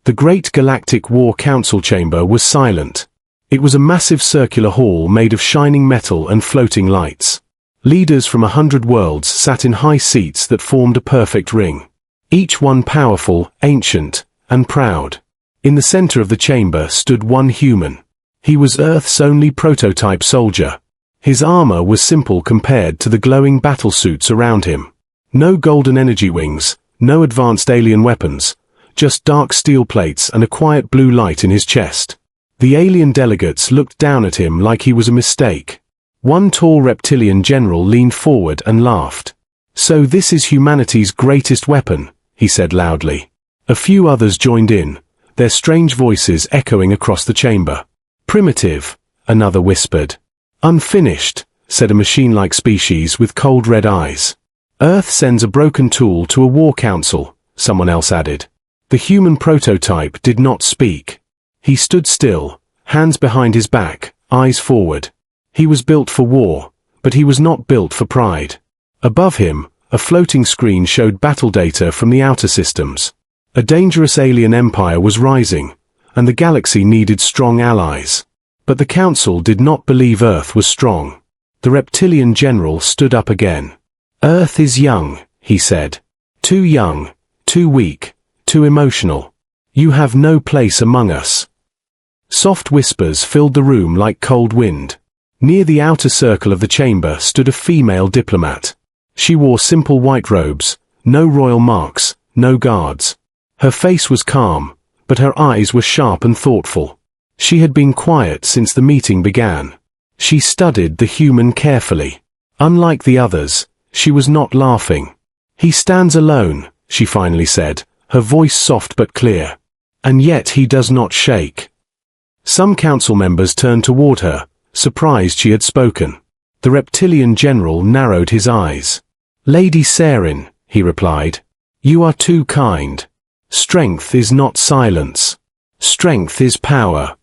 The Great Galactic War Council chamber was silent. It was a massive circular hall made of shining metal and floating lights. Leaders from 100 worlds sat in high seats that formed a perfect ring. Each one powerful, ancient, and proud. In the center of the chamber stood one human. He was Earth's only prototype soldier. His armor was simple compared to the glowing battlesuits around him. No golden energy wings, no advanced alien weapons, just dark steel plates and a quiet blue light in his chest. The alien delegates looked down at him like he was a mistake. One tall reptilian general leaned forward and laughed. "So this is humanity's greatest weapon," he said loudly. A few others joined in, their strange voices echoing across the chamber. "Primitive," another whispered. "Unfinished," said a machine-like species with cold red eyes. "Earth sends a broken tool to a war council," someone else added. The human prototype did not speak. He stood still, hands behind his back, eyes forward. He was built for war, but he was not built for pride. Above him, a floating screen showed battle data from the outer systems. A dangerous alien empire was rising, and the galaxy needed strong allies. But the Council did not believe Earth was strong. The reptilian general stood up again. "Earth is young," he said. "Too young, too weak, too emotional. You have no place among us." Soft whispers filled the room like cold wind. Near the outer circle of the chamber stood a female diplomat. She wore simple white robes, no royal marks, no guards. Her face was calm, but her eyes were sharp and thoughtful. She had been quiet since the meeting began. She studied the human carefully. Unlike the others, she was not laughing. "He stands alone," she finally said, her voice soft but clear. "And yet he does not shake." Some council members turned toward her, surprised she had spoken. The reptilian general narrowed his eyes. "Lady Sarin," he replied, "you are too kind. Strength is not silence. Strength is power."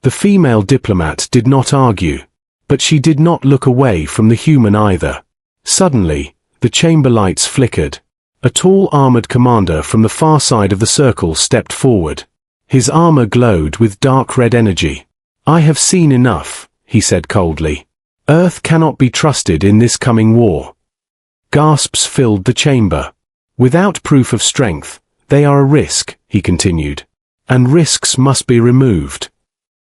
The female diplomat did not argue, but she did not look away from the human either. Suddenly, the chamber lights flickered. A tall armored commander from the far side of the circle stepped forward. His armor glowed with dark red energy. "I have seen enough," he said coldly. "Earth cannot be trusted in this coming war." Gasps filled the chamber. "Without proof of strength, they are a risk," he continued. "And risks must be removed."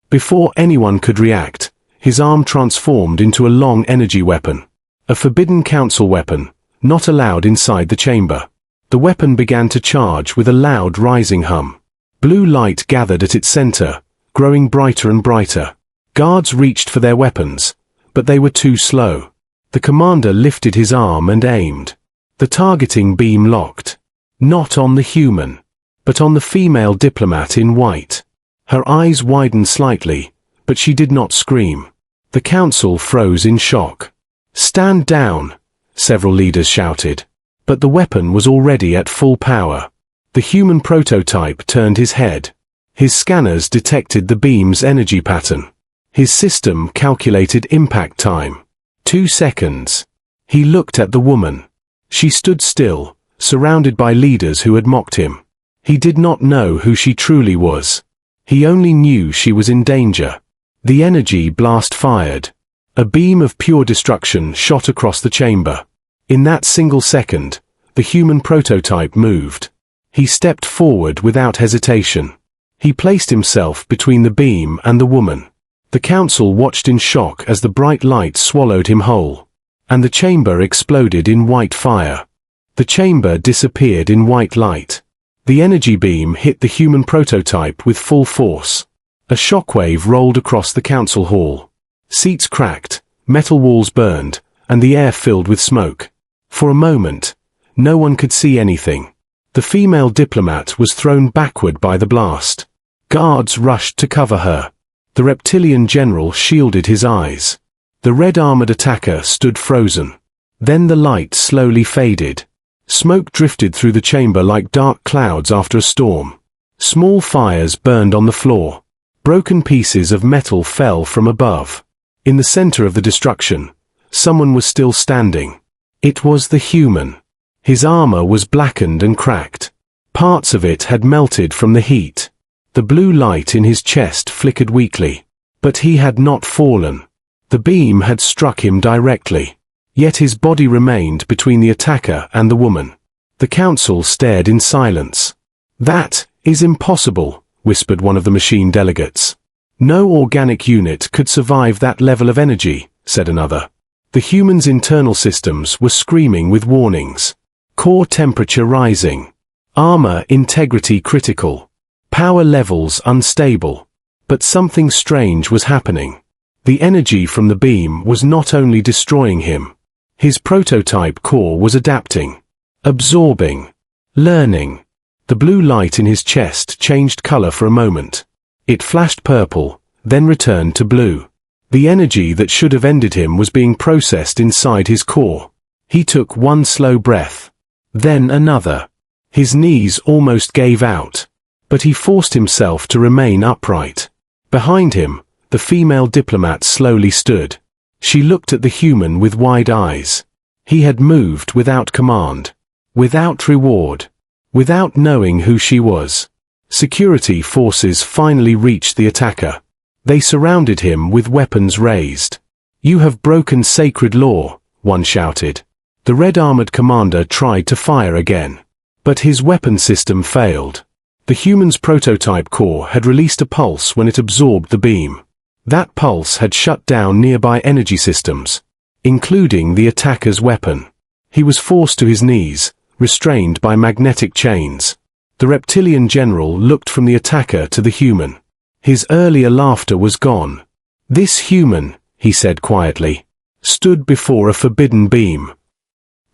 Before anyone could react, his arm transformed into a long energy weapon. A forbidden council weapon, not allowed inside the chamber. The weapon began to charge with a loud rising hum. Blue light gathered at its center, growing brighter and brighter. Guards reached for their weapons, but they were too slow. The commander lifted his arm and aimed. The targeting beam locked. Not on the human, but on the female diplomat in white. Her eyes widened slightly, but she did not scream. The council froze in shock. "Stand down," several leaders shouted. But the weapon was already at full power. The human prototype turned his head. His scanners detected the beam's energy pattern. His system calculated impact time. 2 seconds. He looked at the woman. She stood still, surrounded by leaders who had mocked him. He did not know who she truly was. He only knew she was in danger. The energy blast fired. A beam of pure destruction shot across the chamber. In that single second, the human prototype moved. He stepped forward without hesitation. He placed himself between the beam and the woman. The council watched in shock as the bright light swallowed him whole. And the chamber exploded in white fire. The chamber disappeared in white light. The energy beam hit the human prototype with full force. A shockwave rolled across the council hall. Seats cracked, metal walls burned, and the air filled with smoke. For a moment, no one could see anything. The female diplomat was thrown backward by the blast. Guards rushed to cover her. The reptilian general shielded his eyes. The red-armored attacker stood frozen. Then the light slowly faded. Smoke drifted through the chamber like dark clouds after a storm. Small fires burned on the floor. Broken pieces of metal fell from above. In the center of the destruction, someone was still standing. It was the human. His armor was blackened and cracked. Parts of it had melted from the heat. The blue light in his chest flickered weakly. But he had not fallen. The beam had struck him directly. Yet his body remained between the attacker and the woman. The council stared in silence. "That is impossible," whispered one of the machine delegates. "No organic unit could survive that level of energy," said another. The human's internal systems were screaming with warnings. Core temperature rising. Armor integrity critical. Power levels unstable. But something strange was happening. The energy from the beam was not only destroying him. His prototype core was adapting. Absorbing. Learning. The blue light in his chest changed color for a moment. It flashed purple, then returned to blue. The energy that should have ended him was being processed inside his core. He took one slow breath. Then another. His knees almost gave out. But he forced himself to remain upright. Behind him, the female diplomat slowly stood. She looked at the human with wide eyes. He had moved without command. Without reward. Without knowing who she was. Security forces finally reached the attacker. They surrounded him with weapons raised. "You have broken sacred law," one shouted. The red-armored commander tried to fire again. But his weapon system failed. The human's prototype core had released a pulse when it absorbed the beam. That pulse had shut down nearby energy systems, including the attacker's weapon. He was forced to his knees, restrained by magnetic chains. The reptilian general looked from the attacker to the human. His earlier laughter was gone. "This human," he said quietly, stood before a forbidden beam.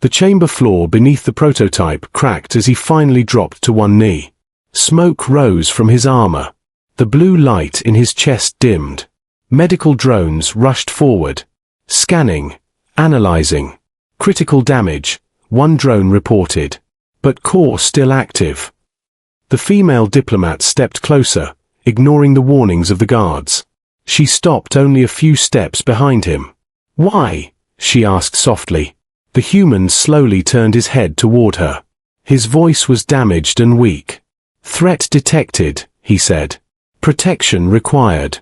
The chamber floor beneath the prototype cracked as he finally dropped to one knee. Smoke rose from his armor. The blue light in his chest dimmed. Medical drones rushed forward. Scanning. Analyzing. Critical damage, one drone reported. But core still active. The female diplomat stepped closer, ignoring the warnings of the guards. She stopped only a few steps behind him. "Why?" she asked softly. The human slowly turned his head toward her. His voice was damaged and weak. "Threat detected," he said. "Protection required."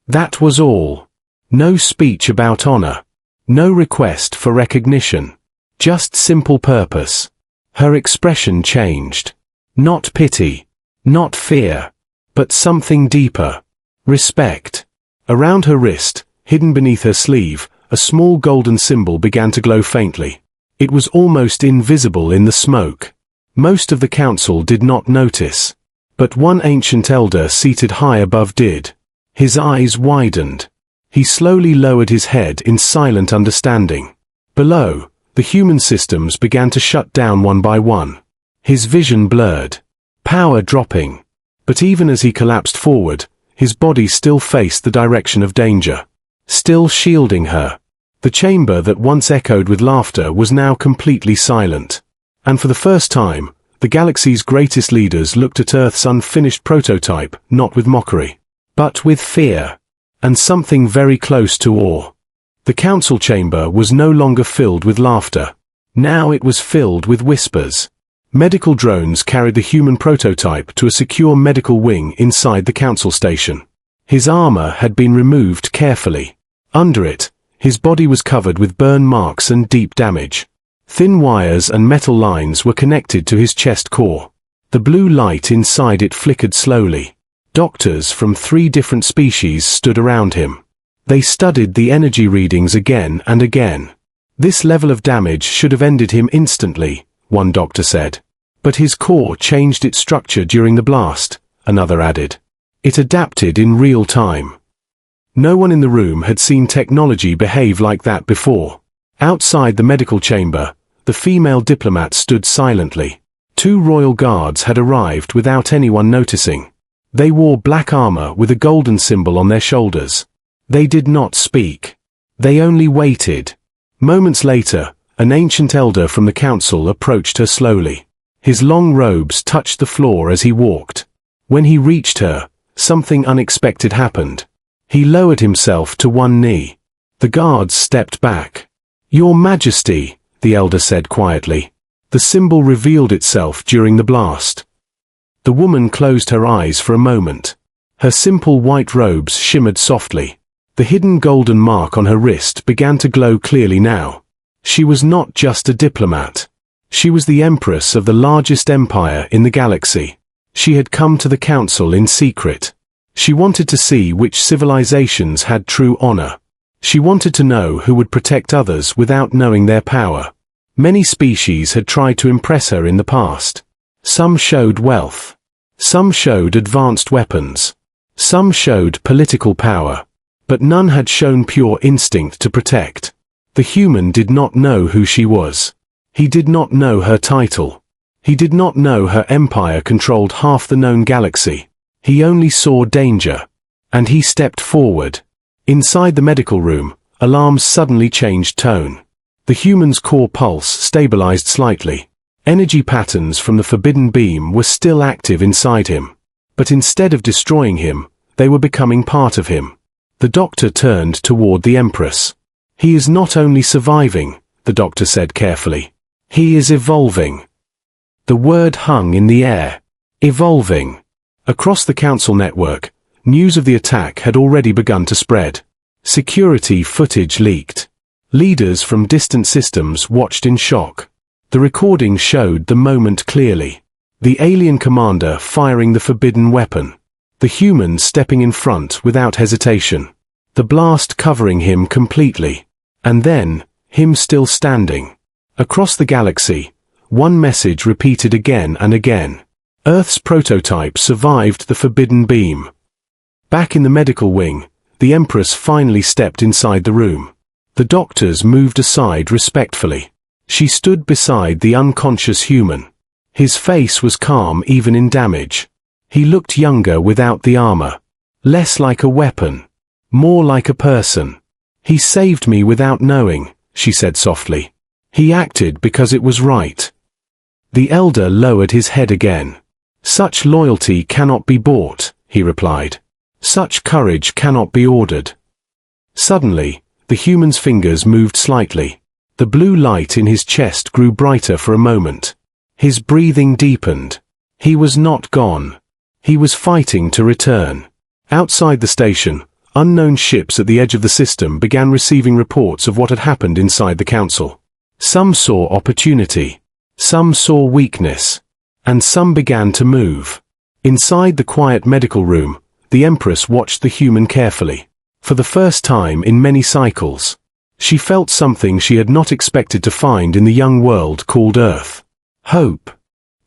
That was all. No speech about honor. No request for recognition. Just simple purpose. Her expression changed. Not pity. Not fear. But something deeper. Respect. Around her wrist, hidden beneath her sleeve, a small golden symbol began to glow faintly. It was almost invisible in the smoke. Most of the council did not notice. But one ancient elder seated high above did. His eyes widened. He slowly lowered his head in silent understanding. Below, the human systems began to shut down one by one. His vision blurred. Power dropping. But even as he collapsed forward, his body still faced the direction of danger. Still shielding her. The chamber that once echoed with laughter was now completely silent. And for the first time, the galaxy's greatest leaders looked at Earth's unfinished prototype, not with mockery, but with fear, and something very close to awe. The council chamber was no longer filled with laughter. Now it was filled with whispers. Medical drones carried the human prototype to a secure medical wing inside the council station. His armor had been removed carefully. Under it, his body was covered with burn marks and deep damage. Thin wires and metal lines were connected to his chest core. The blue light inside it flickered slowly. Doctors from 3 different species stood around him. They studied the energy readings again and again. "This level of damage should have ended him instantly," one doctor said. "But his core changed its structure during the blast," another added. "It adapted in real time." No one in the room had seen technology behave like that before. Outside the medical chamber, the female diplomat stood silently. 2 royal guards had arrived without anyone noticing. They wore black armor with a golden symbol on their shoulders. They did not speak. They only waited. Moments later, an ancient elder from the council approached her slowly. His long robes touched the floor as he walked. When he reached her, something unexpected happened. He lowered himself to one knee. The guards stepped back. "Your Majesty," the elder said quietly. The symbol revealed itself during the blast. The woman closed her eyes for a moment. Her simple white robes shimmered softly. The hidden golden mark on her wrist began to glow clearly now. She was not just a diplomat. She was the Empress of the largest empire in the galaxy. She had come to the council in secret. She wanted to see which civilizations had true honor. She wanted to know who would protect others without knowing their power. Many species had tried to impress her in the past. Some showed wealth. Some showed advanced weapons. Some showed political power. But none had shown pure instinct to protect. The human did not know who she was. He did not know her title. He did not know her empire controlled half the known galaxy. He only saw danger. And he stepped forward. Inside the medical room, alarms suddenly changed tone. The human's core pulse stabilized slightly. Energy patterns from the forbidden beam were still active inside him. But instead of destroying him, they were becoming part of him. The doctor turned toward the Empress. He is not only surviving, the doctor said carefully. He is evolving. The word hung in the air. Evolving. Across the council network, news of the attack had already begun to spread. Security footage leaked. Leaders from distant systems watched in shock. The recording showed the moment clearly. The alien commander firing the forbidden weapon. The human stepping in front without hesitation. The blast covering him completely. And then, him still standing. Across the galaxy, one message repeated again and again. Earth's prototype survived the forbidden beam. Back in the medical wing, the Empress finally stepped inside the room. The doctors moved aside respectfully. She stood beside the unconscious human. His face was calm even in damage. He looked younger without the armor. Less like a weapon. More like a person. He saved me without knowing, she said softly. He acted because it was right. The elder lowered his head again. Such loyalty cannot be bought, he replied. Such courage cannot be ordered. Suddenly, the human's fingers moved slightly. The blue light in his chest grew brighter for a moment. His breathing deepened. He was not gone. He was fighting to return. Outside the station, unknown ships at the edge of the system began receiving reports of what had happened inside the council. Some saw opportunity. Some saw weakness. And some began to move. Inside the quiet medical room, the Empress watched the human carefully. For the first time in many cycles, she felt something she had not expected to find in the young world called Earth. Hope.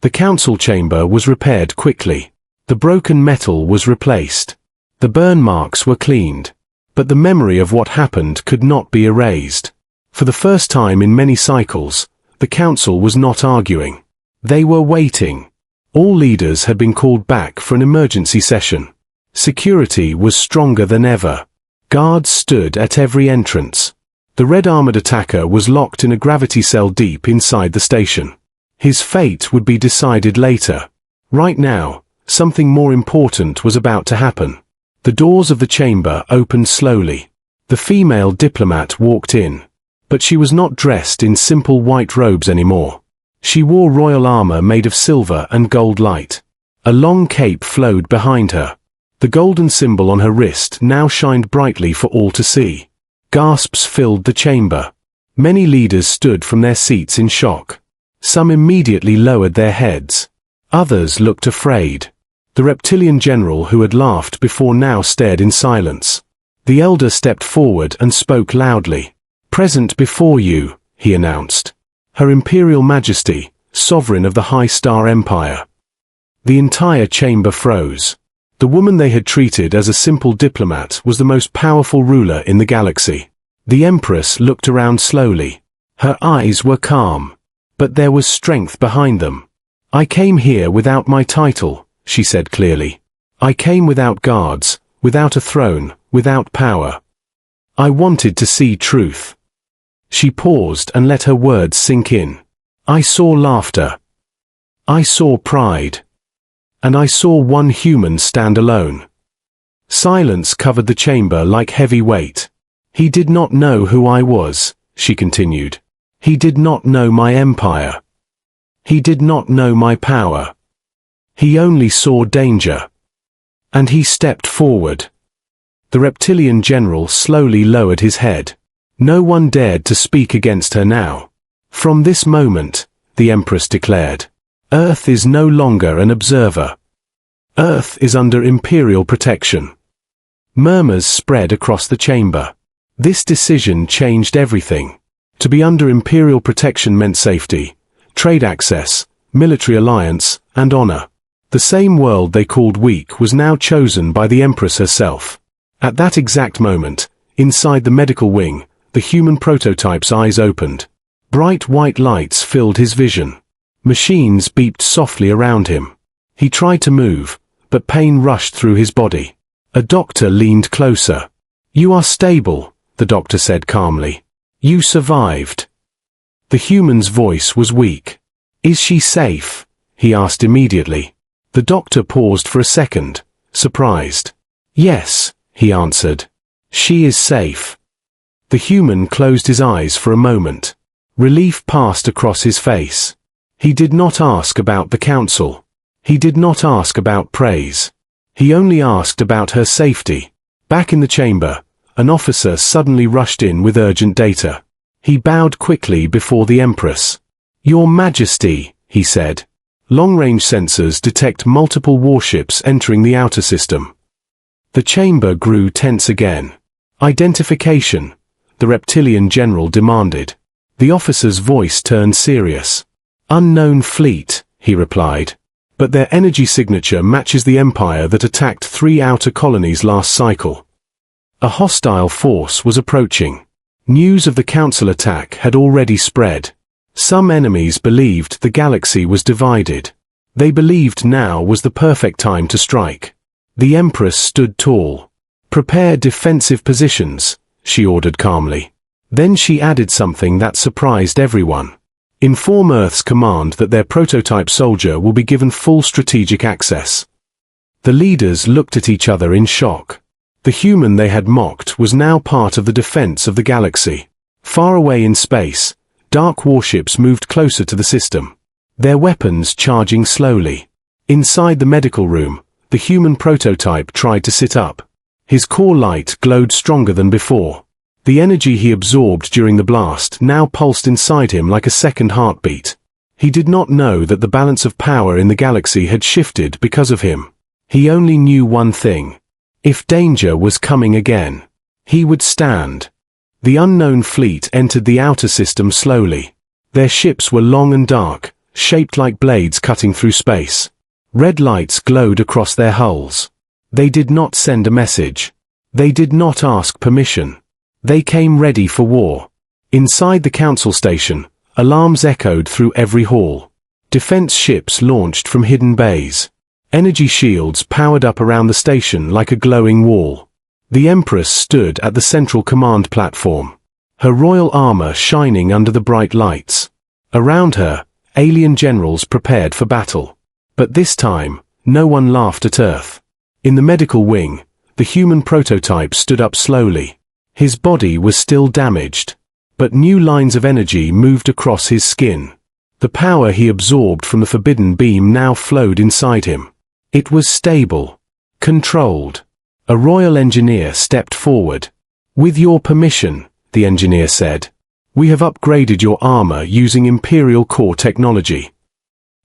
The council chamber was repaired quickly. The broken metal was replaced. The burn marks were cleaned. But the memory of what happened could not be erased. For the first time in many cycles, the council was not arguing. They were waiting. All leaders had been called back for an emergency session. Security was stronger than ever. Guards stood at every entrance. The red-armored attacker was locked in a gravity cell deep inside the station. His fate would be decided later. Right now, something more important was about to happen. The doors of the chamber opened slowly. The female diplomat walked in. But she was not dressed in simple white robes anymore. She wore royal armor made of silver and gold light. A long cape flowed behind her. The golden symbol on her wrist now shined brightly for all to see. Gasps filled the chamber. Many leaders stood from their seats in shock. Some immediately lowered their heads. Others looked afraid. The reptilian general who had laughed before now stared in silence. The elder stepped forward and spoke loudly. "Present before you," he announced. Her Imperial Majesty, sovereign of the High Star Empire. The entire chamber froze. The woman they had treated as a simple diplomat was the most powerful ruler in the galaxy. The Empress looked around slowly. Her eyes were calm. But there was strength behind them. "I came here without my title," she said clearly. "I came without guards, without a throne, without power. I wanted to see truth." She paused and let her words sink in. "I saw laughter. I saw pride. And I saw one human stand alone." Silence covered the chamber like heavy weight. "He did not know who I was," she continued. "He did not know my empire. He did not know my power. He only saw danger. And he stepped forward. The reptilian general slowly lowered his head. No one dared to speak against her now. From this moment, the Empress declared, Earth is no longer an observer. Earth is under imperial protection. Murmurs spread across the chamber. This decision changed everything. To be under imperial protection meant safety, trade access, military alliance, and honor. The same world they called weak was now chosen by the Empress herself. At that exact moment, inside the medical wing, the human prototype's eyes opened. Bright white lights filled his vision. Machines beeped softly around him. He tried to move, but pain rushed through his body. A doctor leaned closer. You are stable, the doctor said calmly. You survived. The human's voice was weak. Is she safe? He asked immediately. The doctor paused for a second, surprised. Yes, he answered. She is safe. The human closed his eyes for a moment. Relief passed across his face. He did not ask about the council. He did not ask about praise. He only asked about her safety. Back in the chamber, an officer suddenly rushed in with urgent data. He bowed quickly before the Empress. Your Majesty, he said. Long-range sensors detect multiple warships entering the outer system. The chamber grew tense again. Identification, the reptilian general demanded. The officer's voice turned serious. Unknown fleet, he replied. But their energy signature matches the empire that attacked 3 outer colonies last cycle. A hostile force was approaching. News of the council attack had already spread. Some enemies believed the galaxy was divided. They believed now was the perfect time to strike. The Empress stood tall. Prepare defensive positions, she ordered calmly. Then she added something that surprised everyone. Inform Earth's command that their prototype soldier will be given full strategic access. The leaders looked at each other in shock. The human they had mocked was now part of the defense of the galaxy. Far away in space, dark warships moved closer to the system, their weapons charging slowly. Inside the medical room, the human prototype tried to sit up. His core light glowed stronger than before. The energy he absorbed during the blast now pulsed inside him like a second heartbeat. He did not know that the balance of power in the galaxy had shifted because of him. He only knew one thing. If danger was coming again, he would stand. The unknown fleet entered the outer system slowly. Their ships were long and dark, shaped like blades cutting through space. Red lights glowed across their hulls. They did not send a message. They did not ask permission. They came ready for war. Inside the council station, alarms echoed through every hall. Defense ships launched from hidden bays. Energy shields powered up around the station like a glowing wall. The Empress stood at the central command platform, her royal armor shining under the bright lights. Around her, alien generals prepared for battle. But this time, no one laughed at Earth. In the medical wing, the human prototype stood up slowly. His body was still damaged, but new lines of energy moved across his skin. The power he absorbed from the forbidden beam now flowed inside him. It was stable, controlled. A royal engineer stepped forward. With your permission, the engineer said, we have upgraded your armor using Imperial core technology.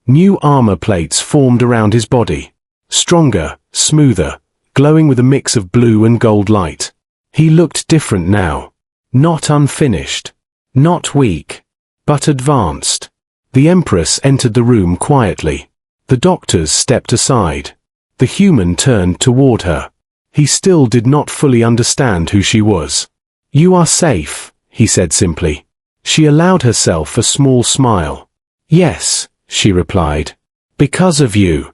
New armor plates formed around his body. Stronger, smoother, glowing with a mix of blue and gold light. He looked different now. Not unfinished. Not weak. But advanced. The Empress entered the room quietly. The doctors stepped aside. The human turned toward her. He still did not fully understand who she was. You are safe, he said simply. She allowed herself a small smile. Yes, she replied. Because of you.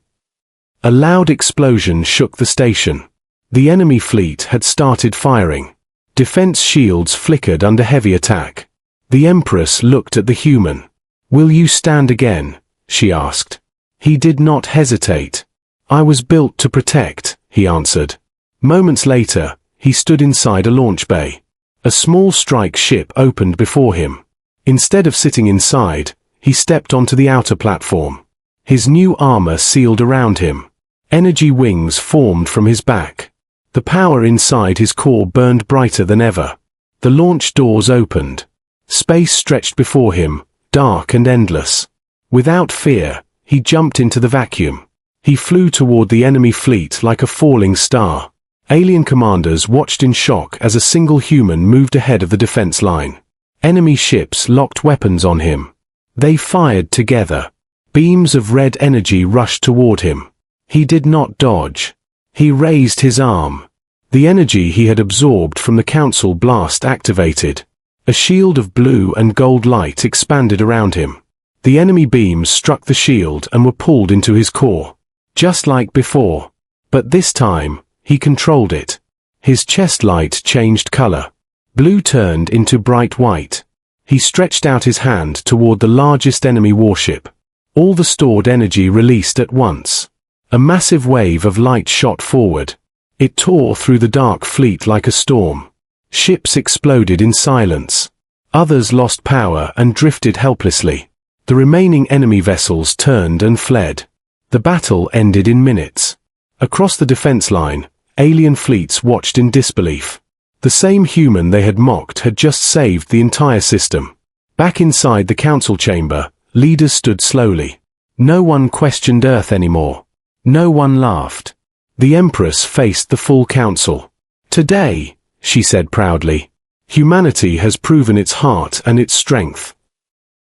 A loud explosion shook the station. The enemy fleet had started firing. Defense shields flickered under heavy attack. The Empress looked at the human. Will you stand again? She asked. He did not hesitate. I was built to protect, he answered. Moments later, he stood inside a launch bay. A small strike ship opened before him. Instead of sitting inside, he stepped onto the outer platform. His new armor sealed around him. Energy wings formed from his back. The power inside his core burned brighter than ever. The launch doors opened. Space stretched before him, dark and endless. Without fear, he jumped into the vacuum. He flew toward the enemy fleet like a falling star. Alien commanders watched in shock as a single human moved ahead of the defense line. Enemy ships locked weapons on him. They fired together. Beams of red energy rushed toward him. He did not dodge. He raised his arm. The energy he had absorbed from the Council blast activated. A shield of blue and gold light expanded around him. The enemy beams struck the shield and were pulled into his core. Just like before. But this time, he controlled it. His chest light changed color. Blue turned into bright white. He stretched out his hand toward the largest enemy warship. All the stored energy released at once. A massive wave of light shot forward. It tore through the dark fleet like a storm. Ships exploded in silence. Others lost power and drifted helplessly. The remaining enemy vessels turned and fled. The battle ended in minutes. Across the defense line, alien fleets watched in disbelief. The same human they had mocked had just saved the entire system. Back inside the council chamber, leaders stood slowly. No one questioned Earth anymore. No one laughed. The Empress faced the full council. "Today," she said proudly, "humanity has proven its heart and its strength.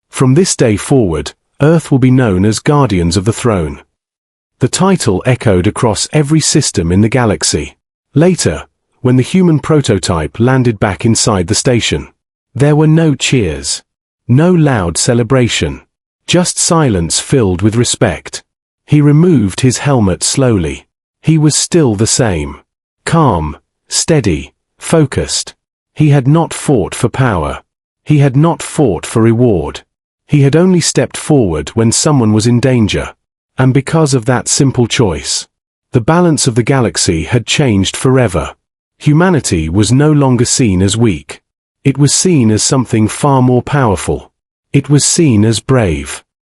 From this day forward, Earth will be known as Guardians of the Throne." The title echoed across every system in the galaxy. Later, when the human prototype landed back inside the station, there were no cheers. No loud celebration. Just silence filled with respect. He removed his helmet slowly. He was still the same. Calm, steady, focused. He had not fought for power. He had not fought for reward. He had only stepped forward when someone was in danger. And because of that simple choice, the balance of the galaxy had changed forever. Humanity was no longer seen as weak. It was seen as something far more powerful. It was seen as brave.